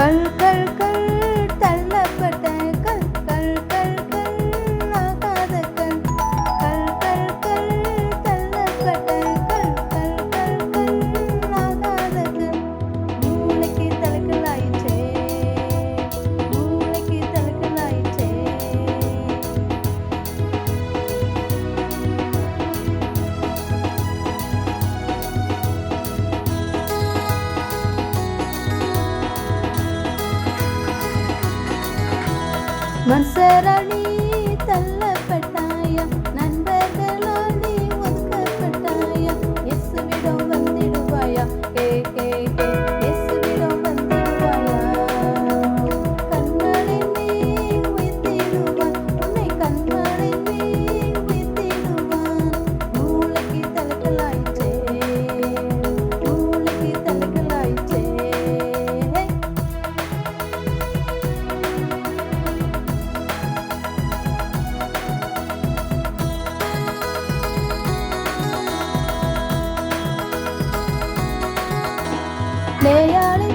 கல் கல் கல் தள்ளப்பட்ட கல் கல் கல் கல் ஆகாத கல் கல் கல் கல் தள்ளப்பட்ட கல் கல் கல் கல் ஆகாத கல் மூளைக்கு தலைக்கலாயிற்றே மூளைக்கு தலைக்கலாயிற்றே மன்சரணி தள்ளப்பட்டாயா நண்பர்களால் நீ ஒதுக்கப்பட்டாயா இயேசுவிடம் வந்திடுவாயா ஹே ஹே ஹே இயேசுவிடம் வந்திடுவாயா கண்களின் மேல் உயர்த்திடுவான் உன்னை கண்களின் மேல் உயர்த்திடுவான் மூளைக்கு தலைக்கலாயிற்றே மூளைக்கு தலைக்கலாயிற்றே லேயாளை